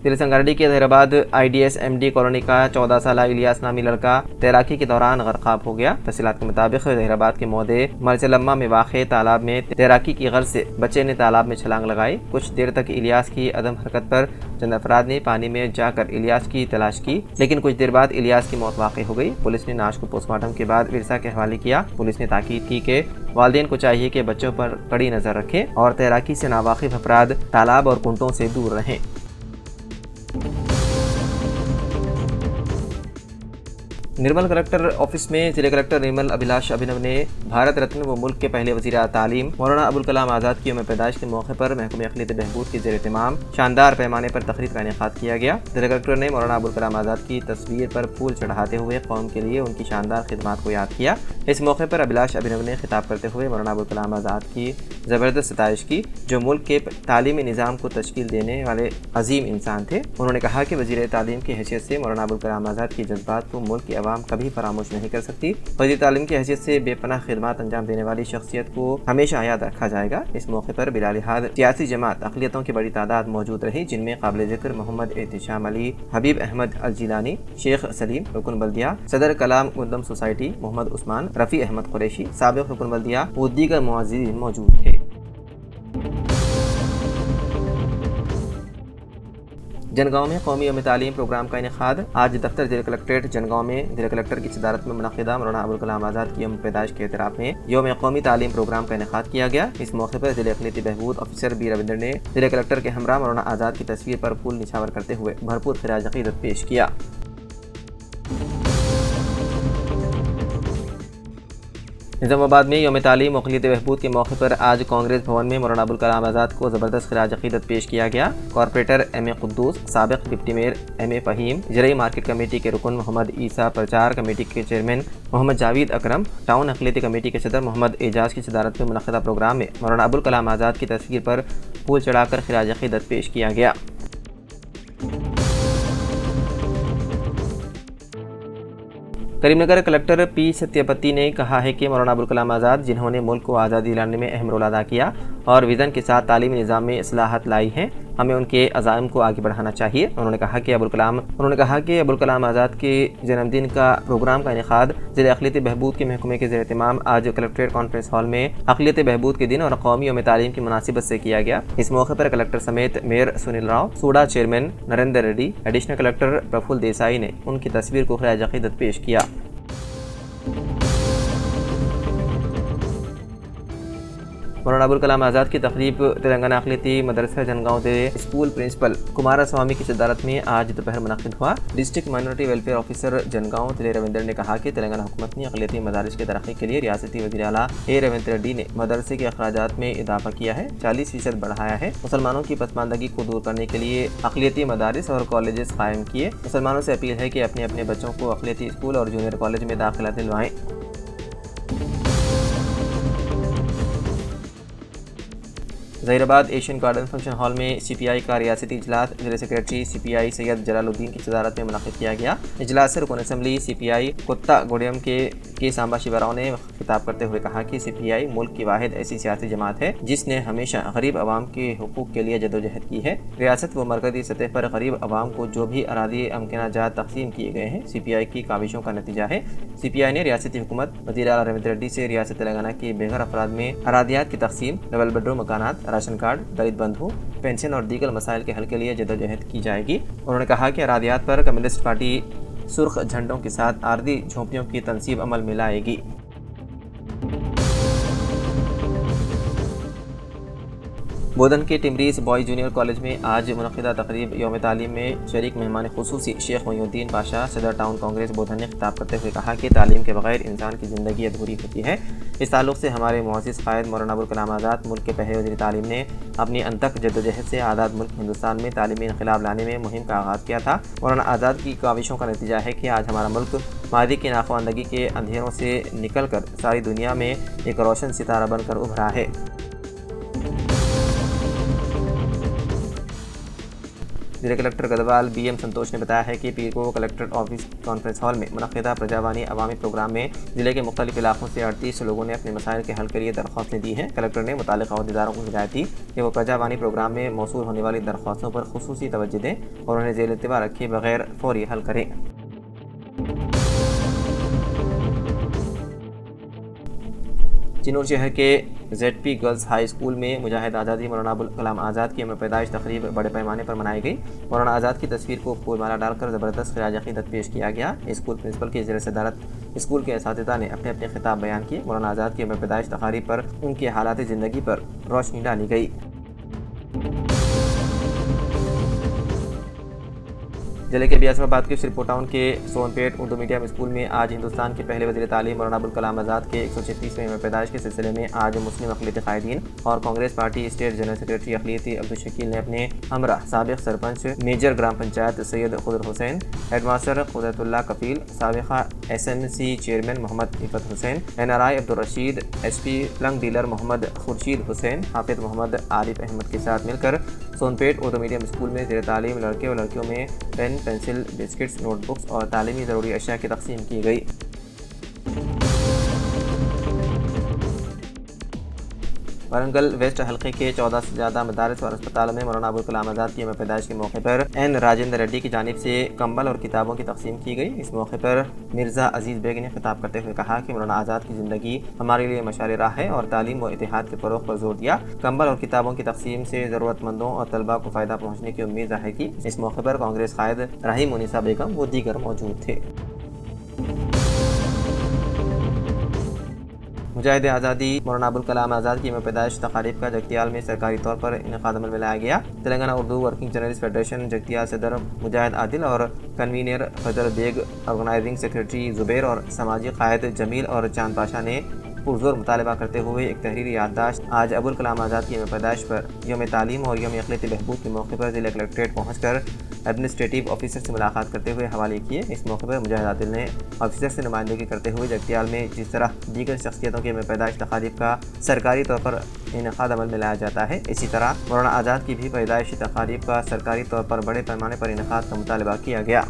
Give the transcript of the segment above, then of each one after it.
ضلع سنگاریڈی کے Zaheerabad IDS MD colony کا 14 سالہ الیاس نامی لڑکا تیراکی کے دوران غرقاب ہو گیا۔ تفصیلات کے مطابق ظہیرآباد کے مودے مرچلما میں واقع تالاب میں تیراکی کی غرض سے بچے نے تالاب میں چھلانگ لگائی۔ کچھ دیر تک الیاس کی عدم حرکت پر چند افراد نے پانی میں جا کر الیاس کی تلاش کی، لیکن کچھ دیر بعد الیاس کی موت واقع ہو گئی۔ پولیس نے نعش کو پوسٹ مارٹم کے بعد ورثہ کے حوالے کیا۔ پولیس نے تاکید کی کہ والدین کو چاہیے کہ بچوں پر کڑی نظر رکھیں اور تیراکی سے ناواقف افراد تالاب اور کنٹوں سے دور رہیں۔ نرمل کلکٹر آفس میں ضلع کلکٹر نرمل ابھیلاش ابھینو نے بھارت رتن و ملک کے پہلے وزیر تعلیم مولانا ابوالکلام آزاد کی یوم پیدائش کے موقع پر محکمہ اقلیتی بہبود کے زیر اہتمام شاندار پیمانے پر تقریب کا انعقاد کیا گیا۔ ضلع کلکٹر نے مولانا ابوالکلام آزاد کی تصویر پر پھول چڑھاتے ہوئے قوم کے لیے ان کی شاندار خدمات کو یاد کیا۔ اس موقع پر ابھیلاش ابھینو نے خطاب کرتے ہوئے مولانا ابوالکلام آزاد کی زبردست ستائش کی، جو ملک کے تعلیمی نظام کو تشکیل دینے والے عظیم انسان تھے۔ انہوں نے کہا کہ وزیر تعلیم کی حیثیت سے مولانا ابوالکلام آزاد کی جذبات کو ملک کی عوام کبھی فراموش نہیں کر سکتی۔ وزیر تعلیم کی حیثیت سے بے پناہ خدمات انجام دینے والی شخصیت کو ہمیشہ یاد رکھا جائے گا۔ اس موقع پر بلا لحاظ سیاسی جماعت اقلیتوں کی بڑی تعداد موجود رہی، جن میں قابل ذکر محمد احتشام علی، حبیب احمد الجیلانی، شیخ سلیم رکن بلدیہ، صدر کلام گندم سوسائٹی محمد عثمان، رفیع احمد قریشی سابق رکن بلدیہ و دیگر معززین موجود تھے۔ جنگاؤں میں قومی یوم تعلیم پروگرام کا انعقاد آج دفتر ضلع کلکٹریٹ جنگاؤں میں ضلع کلکٹر کی صدارت میں منعقدہ مولانا ابوالکلام آزاد کی یوم پیدائش کے اعتراف میں یوم قومی تعلیم پروگرام کا انعقاد کیا گیا۔ اس موقع پر ضلع اقلیتی بہبود افسر بی رویندر نے ضلع کلکٹر کے ہمراہ مولانا آزاد کی تصویر پر پھول نچھاور کرتے ہوئے بھرپور خراج عقیدت پیش کیا۔ نظام آباد میں یوم تعلیم و اقلیتی بہبود کے موقع پر آج کانگریس بھون میں مولانا ابوالکلام آزاد کو زبردست خراج عقیدت پیش کیا گیا۔ کارپوریٹر ایم اے قدوس، سابق ڈپٹی میئر ایم اے فہیم، زرعی مارکیٹ کمیٹی کے رکن محمد عیسیٰ، پرچار کمیٹی کے چیئرمین محمد جاوید اکرم، ٹاؤن اقلیتی کمیٹی کے صدر محمد اعجاز کی صدارت میں منعقدہ پروگرام میں مولانا ابوالکلام آزاد کی تصویر پر پھول چڑھا کر خراج عقیدت پیش کیا گیا۔ کریم نگر کلکٹر پی ستیہ نے کہا ہے کہ مولانا ابوالکلام آزاد، جنہوں نے ملک کو آزادی دلانے میں اہم رول ادا کیا اور ویژن کے ساتھ تعلیمی نظام میں اصلاحات لائی ہیں، ہمیں ان کے عزائم کو آگے بڑھانا چاہیے۔ انہوں نے کہا کہ ابوالکلام آزاد کے جنم دن کا پروگرام کا انعقاد ضلع اقلیتی بہبود کے محکمے کے زیر اہتمام آج کلکٹریٹ کانفرنس ہال میں اقلیتی بہبود کے دن اور قومی یوم تعلیم کی مناسبت سے کیا گیا۔ اس موقع پر کلکٹر سمیت mayor Sunil Rao, SUDA chairman Narendra Reddy, additional collector Praful Desai نے ان کی تصویر کو خراج عقیدت پیش کیا۔ مولانا ابوالکلام آزاد کی تقریب تلنگانہ اقلیتی مدرسہ جنگاؤں ضلع اسکول پرنسپل کمارا سوامی کی صدارت میں آج دوپہر منعقد ہوا۔ ڈسٹرکٹ مائنورٹی ویلفیئر آفیسر جنگاؤں ضلع رویندر نے کہا کہ تلنگانہ حکومت نے اقلیتی مدارس کی ترقی کے لیے ریاستی وزیر اعلیٰ اے ریونت ریڈی نے مدرسے کے اخراجات میں اضافہ کیا ہے، 40% بڑھایا ہے۔ مسلمانوں کی پسماندگی کو دور کرنے کے لیے اقلیتی مدارس اور کالجز قائم کیے۔ مسلمانوں سے اپیل ہے کہ اپنے بچوں کو اقلیتی اسکول اور جونیئر کالج میں داخلہ دلوائیں۔ Zaheerabad Asian garden function hall میں CPI کا ریاستی اجلاس ضلع سیکریٹری CPI سید جلال الدین کی صدارت میں منعقد کیا گیا۔ اجلاس سے رکن اسمبلی CPI کوتا گوڑیم کے سامبا شیوا راؤ نے خطاب کرتے ہوئے کہا کہ CPI ملک کی واحد ایسی سیاسی جماعت ہے جس نے ہمیشہ غریب عوام کے حقوق کے لیے جدوجہد کی ہے۔ ریاست و مرکزی سطح پر غریب عوام کو جو بھی اراضی امکنہ جات تقسیم کیے گئے ہیں، CPI کی کاوشوں کا نتیجہ ہے۔ CPI نے ریاستی حکومت وزیر اعلیٰ ریونت ریڈی سے ریاست تلنگانہ کے بے گھر افراد میں اراضیات کی تقسیم، ڈبل بیڈ روم مکانات، ration card, Dalit Bandhu pension اور دیگر مسائل کے حل کے لیے جدوجہد کی جائے گی۔ انہوں نے کہا کہ اراضیات پر کمیونسٹ پارٹی سرخ جھنڈوں کے ساتھ عارضی جھونپڑیوں کی تنصیب عمل میں لائے گی۔ بودھن کے ٹمریز بوائز جونیئر کالج میں آج منعقدہ تقریب یوم تعلیم میں شریک مہمان خصوصی شیخ محی الدین پاشا صدر ٹاؤن کانگریس بودھن نے خطاب کرتے ہوئے کہا کہ تعلیم کے بغیر انسان کی زندگی ادھوری ہوتی ہے۔ اس تعلق سے ہمارے معزز قائد مولانا ابوالکلام آزاد ملک کے پہلے وزیر تعلیم نے اپنی انتھک جدوجہد سے آزاد ملک ہندوستان میں تعلیمی انقلاب لانے میں مہم کا آغاز کیا تھا۔ مولانا آزاد کی کاوشوں کا نتیجہ ہے کہ آج ہمارا ملک ماضی کی ناخواندگی کے اندھیروں سے نکل کر ساری دنیا میں ایک روشن ستارہ بن کر ابھرا ہے۔ ضلع کلکٹر گدوال بی ایم سنتوش نے بتایا ہے کہ پیر کو کلکٹریٹ آفس کانفرنس ہال میں منعقدہ پرجاوانی عوامی پروگرام میں ضلع کے مختلف علاقوں سے 38 لوگوں نے اپنے مسائل کے حل کے لیے درخواستیں دی ہیں۔ کلکٹر نے متعلقہ عہدیداروں کو ہدایت دی کہ وہ پرجاوانی پروگرام میں موصول ہونے والی درخواستوں پر خصوصی توجہ دیں اور انہیں زیر التوا رکھے بغیر فوری حل کریں۔ چنور شہر کے زیڈ پی گرلز ہائی اسکول میں مجاہد آزادی مولانا ابوالکلام آزاد کی یوم پیدائش تقریب بڑے پیمانے پر منائی گئی۔ مولانا آزاد کی تصویر کو پھول مالا ڈال کر زبردست خراج عقیدت پیش کیا گیا۔ اسکول پرنسپل کی زیر صدارت اسکول کے اساتذہ نے اپنے اپنے خطاب بیان کیے۔ مولانا آزاد کی یوم پیدائش تقاریب پر ان کے حالات زندگی پر روشنی ڈالی گئی۔ ضلع کے بیاسم آباد کے شریپور ٹاؤن کے سون پیٹ اردو میڈیم اسکول میں آج ہندوستان کے پہلے وزیر تعلیم مولانا ابوالکلام آزاد کے 136ویں یوم پیدائش کے سلسلے میں آج مسلم اقلیتی قائدین اور Congress party state general secretary اقلیتی عبدالشکیل نے اپنے ہمراہ سابق sarpanch major gram panchayat Syed Khizar Hussain, head master Qudratullah Kafeel, سابقہ S M C chairman Mohammed Iffat Hussain, N R I Abdul Rasheed, S P پلنگ ڈیلر محمد خورشید حسین، حافظ محمد عارف احمد کے ساتھ مل کر Sonpeth Urdu medium school میں زیر تعلیم لڑکے اور لڑکیوں میں pen, pencil, biscuits, notebooks اور تعلیمی ضروری اشیاء کی تقسیم کی گئی۔ وارنگل ویسٹ حلقے کے 14 سے زیادہ مدارس اور اسپتالوں میں مولانا ابوالکلام آزاد کی یوم پیدائش کے موقع پر این راجندر ریڈی کی جانب سے کمبل اور کتابوں کی تقسیم کی گئی۔ اس موقع پر مرزا عزیز بیگ نے خطاب کرتے ہوئے کہا کہ مولانا آزاد کی زندگی ہمارے لیے مشعل راہ ہے اور تعلیم و اتحاد کے فروغ پر زور دیا۔ کمبل اور کتابوں کی تقسیم سے ضرورت مندوں اور طلباء کو فائدہ پہنچنے کی امید ظاہر کی۔ اس موقع پر کانگریس قائد رحیم منیسا بیگم و دیگر موجود تھے۔ مجاہد آزادی مولانا ابوالکلام آزاد کی یوم پیدائش تقاریب کا جگتیال میں سرکاری طور پر انعقاد عمل میں لایا گیا۔ Telangana Urdu working journalist federation Jagtial صدر مجاہد عادل اور کنوینر فضل بیگ، آرگنائزنگ سیکریٹری زبیر اور سماجی قائد جمیل اور چاند پاشا نے پرزور مطالبہ کرتے ہوئے ایک تحریری یادداشت آج ابوالکلام آزاد کی یوم پیدائش پر یوم تعلیم اور یوم اقلیتی بہبود کے موقع پر ضلع کلکٹریٹ پہنچ کر ایڈمنسٹریٹو آفیسر سے ملاقات کرتے ہوئے حوالے کیے۔ اس موقع پر مجاہد عادل نے آفیسر سے نمائندگی کرتے ہوئے جگتیال میں جس طرح دیگر شخصیتوں کے یوم پیدائش تقاریب کا سرکاری طور پر انعقاد عمل میں لایا جاتا ہے، اسی طرح مولانا آزاد کی بھی پیدائشی تقاریب کا سرکاری طور پر بڑے پیمانے پر انعقاد کا مطالبہ کیا گیا۔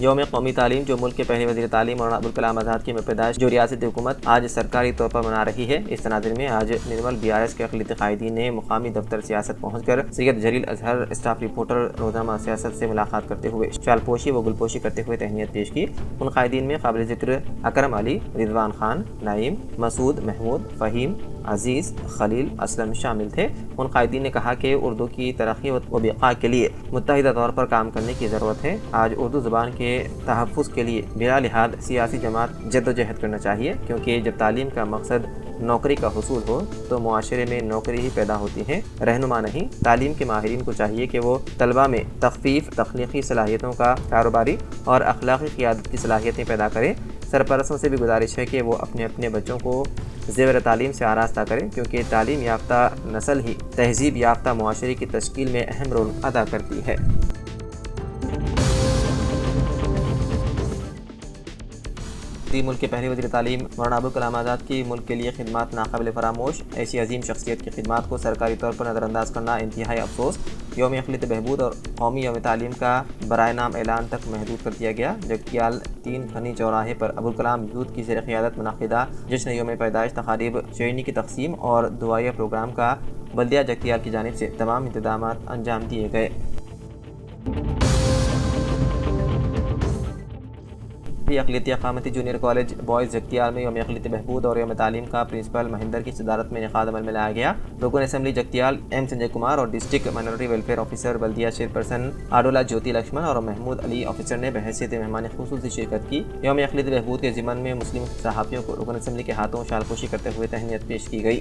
یوم قومی تعلیم جو ملک کے پہلے وزیر تعلیم مولانا ابوالکلام آزاد کی یوم پیدائش جو ریاستی حکومت آج سرکاری طور پر منا رہی ہے، اس تناظر میں آج نرمل بی آر ایس کے اقلیتی قائدین نے مقامی دفتر سیاست پہنچ کر سید جلیل اظہر اسٹاف رپورٹر روزنامہ سیاست سے ملاقات کرتے ہوئے شال پوشی و گل پوشی کرتے ہوئے تہنیت پیش کی۔ ان قائدین میں قابل ذکر اکرم علی، رضوان خان، نعیم، مسعود، محمود، فہیم، عزیز، خلیل، اسلم شامل تھے۔ ان قائدین نے کہا کہ اردو کی ترقی و بقا کے لیے متحدہ طور پر کام کرنے کی ضرورت ہے۔ آج اردو زبان کے تحفظ کے لیے بلا لحاظ سیاسی جماعت جدوجہد کرنا چاہیے، کیونکہ جب تعلیم کا مقصد نوکری کا حصول ہو تو معاشرے میں نوکری ہی پیدا ہوتی ہے، رہنما نہیں۔ تعلیم کے ماہرین کو چاہیے کہ وہ طلباء میں تخفیف، تخلیقی صلاحیتوں کا کاروباری اور اخلاقی قیادت کی صلاحیتیں پیدا کریں۔ سرپرستوں سے بھی گزارش ہے کہ وہ اپنے اپنے بچوں کو زیور تعلیم سے آراستہ کریں، کیونکہ تعلیم یافتہ نسل ہی تہذیب یافتہ معاشرے کی تشکیل میں اہم رول ادا کرتی ہے۔ ملک کے پہلے وزیر تعلیم مولانا ابوالکلام آزاد کی ملک کے لیے خدمات ناقابل فراموش، ایسی عظیم شخصیت کی خدمات کو سرکاری طور پر نظر انداز کرنا انتہائی افسوس۔ یوم اقلیتی بہبود اور قومی یوم تعلیم کا برائے نام اعلان تک محدود کر دیا گیا۔ جگتیال 3 گھنی چوراہے پر ابوالکلام یوتھ کی زیر قیادت منعقدہ جشن یوم پیدائش تقاریب، شیرنی کی تقسیم اور دعائیہ پروگرام کا بلدیہ جگتیال کی جانب سے تمام انتظامات انجام دیے گئے۔ اقلیتی اقامتی جونیئر کالج بوائز جگتیال میں یوم اقلیتی بہبود اور یوم تعلیم کا پرنسپل مہندر کی صدارت میں انعقاد عمل میں لایا گیا۔ رکن اسمبلی جگتیال ایم سنجے کمار اور ڈسٹرکٹ مائنورٹی ویلفیئر آفیسر بلدیہ چیئرپرسن آڈولہ جیوتی لکشمن اور محمود علی آفیسر نے بحیثیت مہمان خصوصی شرکت کی۔ یوم اقلیتی بہبود کے ضمن میں مسلم صحافیوں کو رکن اسمبلی کے ہاتھوں شال پوشی کرتے ہوئے تہنیت پیش کی گئی۔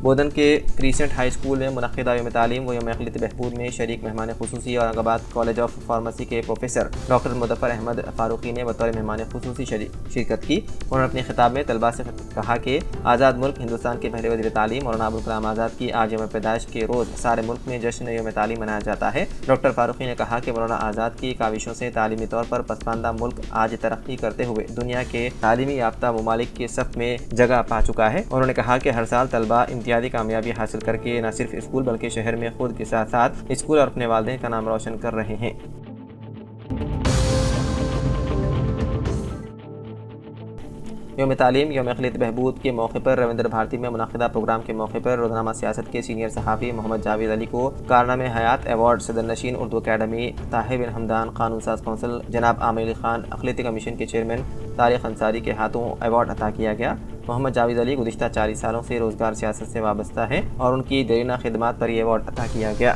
بودن کے کریسنٹ ہائی اسکول میں منعقدہ یوم تعلیم و یوم اقلیتی بہبود میں شریک مہمان خصوصی اورنگ آباد کالج آف فارمیسی کے پروفیسر ڈاکٹر مظفر احمد فاروقی نے بطور مہمان خصوصی شرکت کی۔ انہوں نے اپنے خطاب میں طلباء سے کہا کہ آزاد ملک ہندوستان کے پہلے وزیر تعلیم مولانا ابوالکلام آزاد کی آج یوم پیدائش کے روز سارے ملک میں جشن یوم تعلیم منایا جاتا ہے۔ ڈاکٹر فاروقی نے کہا کہ مولانا آزاد کی کاوشوں سے تعلیمی طور پر پسماندہ ملک آج ترقی کرتے ہوئے دنیا کے تعلیمی یافتہ ممالک کے صف میں جگہ پا چکا ہے۔ انہوں نے کہا کہ ہر سال طلباء امتیازی کامیابی حاصل کر کے نہ صرف اسکول بلکہ شہر میں خود کے ساتھ ساتھ اسکول اور اپنے والدین کا نام روشن کر رہے ہیں۔ یوم تعلیم یوم اقلیتی بہبود کے موقع پر رویندر بھارتی میں منعقدہ پروگرام کے موقع پر روزنامہ سیاست کے سینئر صحافی محمد جاوید علی کو کارنامہ حیات ایوارڈ صدر نشین اردو اکیڈمی طاہر بن حمدان، قانون ساز کونسل جناب عامر علی خان، اقلیتی کمیشن کے چیئرمین طارق انصاری کے ہاتھوں ایوارڈ عطا کیا گیا۔ محمد جاوید علی گزشتہ 40 سالوں سے روزگار سیاست سے وابستہ ہیں اور ان کی دیرینہ خدمات پر یہ ایوارڈ عطا کیا گیا۔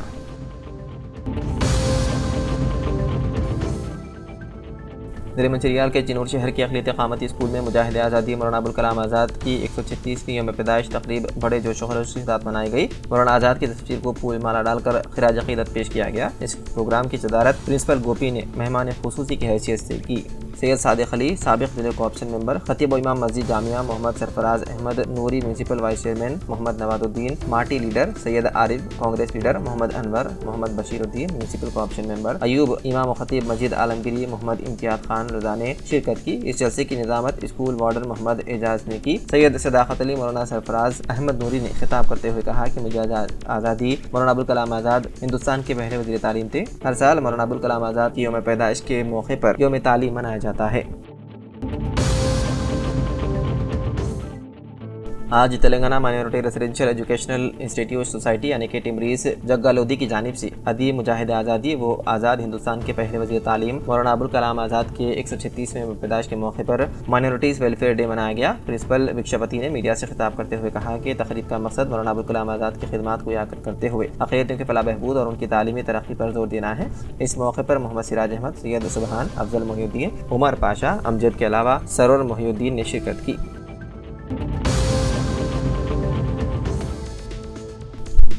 ضلع منچریال کے چنور شہر کے اقلیتی اقامتی اسکول میں مجاہد آزادی مولانا ابوالکلام آزاد کی 136ویں یوم پیدائش تقریب بڑے جوش و خروش کے ساتھ منائی گئی۔ مولانا آزاد کی تصویر کو پھول مالا ڈال کر خراج عقیدت پیش کیا گیا۔ اس پروگرام کی صدارت پرنسپل گوپی نے مہمان خصوصی کی حیثیت سے کی۔ سید صادق علی سابق ضلع کوآپشن ممبر، خطیب و امام مسجد جامعہ محمد سرفراز احمد نوری، میونسپل وائس چیئرمین محمد نواد الدین ماٹی لیڈر، سید عارف کانگریس لیڈر، محمد انور، محمد بشیر الدین میونسپل کوآپشن ممبر، ایوب امام و خطیب مسجد عالمگیری محمد امتیاز خان رضا نے شرکت کی۔ اس جلسے کی نظامت اسکول وارڈن محمد اعجاز نے کی۔ سید صداقت علی مولانا سرفراز احمد نوری نے خطاب کرتے ہوئے کہا کہ مجاہد آزادی مولانا ابوالکلام آزاد ہندوستان کے پہلے وزیر تعلیم تھے۔ ہر سال مولانا ابوالکلام آزاد کی یوم پیدائش کے موقع پر یوم تعلیم منایا جاتا ہے۔ آج Telangana minority residential educational institute society یعنی کہ ٹمریز جگہ لودھی کی جانب سے ادیب مجاہد آزادی وہ آزاد ہندوستان کے پہلے وزیر تعلیم مولانا ابوالکلام آزاد کے 136ویں پیدائش کے موقع پر مائنورٹیز ویلفیئر ڈے منایا گیا۔ پرنسپل وکشاپتی نے میڈیا سے خطاب کرتے ہوئے کہا کہ تقریب کا مقصد مولانا ابوالکلام آزاد کی خدمات کو یاد کرتے ہوئے اقلیتوں کے فلاح بہبود اور ان کی تعلیمی ترقی پر زور دینا ہے۔ اس موقع پر محمد سراج احمد، سید سبحان، افضل محی الدین، عمر پاشا، امجد کے علاوہ سرور محی الدین نے شرکت کی۔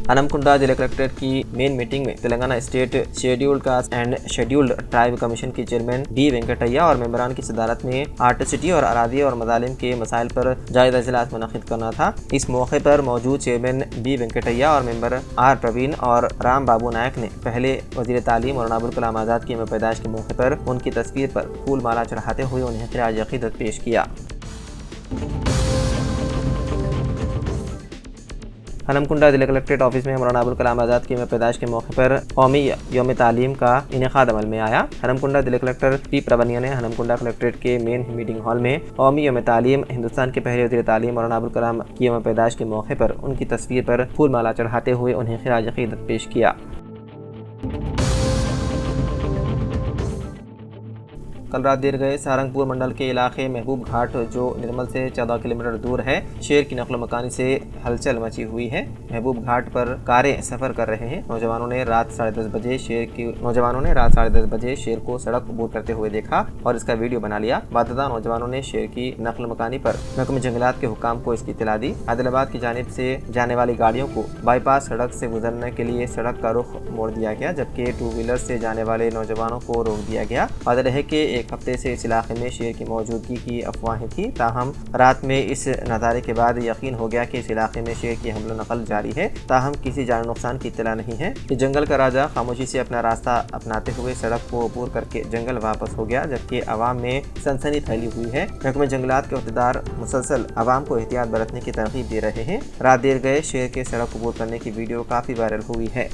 ہنمکنڈا ضلع کلکٹریٹ کی مین میٹنگ میں Telangana state scheduled cost and scheduled tribe commission کے چیئرمین ڈی وینکٹیا اور ممبران کی صدارت میں آرٹسٹی اور اراضی اور مظالم کے مسائل پر جائزہ اجلاس منعقد کرنا تھا۔ اس موقع پر موجود چیئرمین ڈی وینکٹیا اور ممبر آر پروین اور رام بابو نائک نے پہلے وزیر تعلیم مولانا ابوالکلام آزاد کی یوم پیدائش کے موقع پر ان کی تصویر پر پھول مالا چڑھاتے ہوئے انہیں خراج عقیدت پیش کیا۔ ہنمکنڈا ضلع کلکٹریٹ آفس میں مولانا ابوالکلام آزاد کی یوم پیدائش کے موقع پر قومی یوم تعلیم کا انعقاد عمل میں آیا۔ ہنمکنڈا ضلع کلکٹر پی پرونیا نے ہنمکنڈا کلکٹریٹ کے مین میٹنگ ہال میں قومی یوم تعلیم ہندوستان کے پہلے وزیر تعلیم مولانا ابوالکلام کی یوم پیدائش کے موقع پر ان کی تصویر پر پھول مالا چڑھاتے ہوئے انہیں خراج عقیدت پیش کیا۔ کل رات دیر گئے سہارنگپور منڈل کے علاقے محبوب گھاٹ جو نرمل سے 14 کلومیٹر دور ہے، شیر کی نقل و مکانی سے ہلچل مچی ہوئی ہے۔ محبوب گھاٹ پر کاریں سفر کر رہے ہیں۔ نوجوانوں نے رات 10:30 بجے شیر کو سڑک عبور کرتے ہوئے دیکھا اور اس کا ویڈیو بنا لیا۔ بعد نوجوانوں نے شیر کی نقل و مکانی پر محکمہ جنگلات کے حکام کو اس کی اطلاع دی۔ عادل آباد کی جانب سے جانے والی گاڑیوں کو بائی پاس سڑک سے گزرنے کے لیے سڑک کا رخ موڑ دیا گیا، جبکہ 2 ویلر سے جانے والے نوجوانوں کو روک دیا گیا۔ واضح ہے کہ ایک ہفتے سے اس علاقے میں شیر کی موجودگی کی افواہیں تھیں، تاہم رات میں اس نظارے کے بعد یقین ہو گیا کہ اس علاقے میں شیر کی حمل و نقل جاری ہے، تاہم کسی جان نقصان کی اطلاع نہیں ہے۔ یہ جنگل کا راجا خاموشی سے اپنا راستہ اپناتے ہوئے سڑک کو عبور کر کے جنگل واپس ہو گیا، جبکہ عوام میں سنسنی پھیلی ہوئی ہے۔ محکمہ جنگلات کے عہدیدار مسلسل عوام کو احتیاط برتنے کی ترغیب دے رہے ہیں۔ رات دیر گئے شیر کے سڑک عبور کرنے کی ویڈیو کافی وائرل ہوئی ہے۔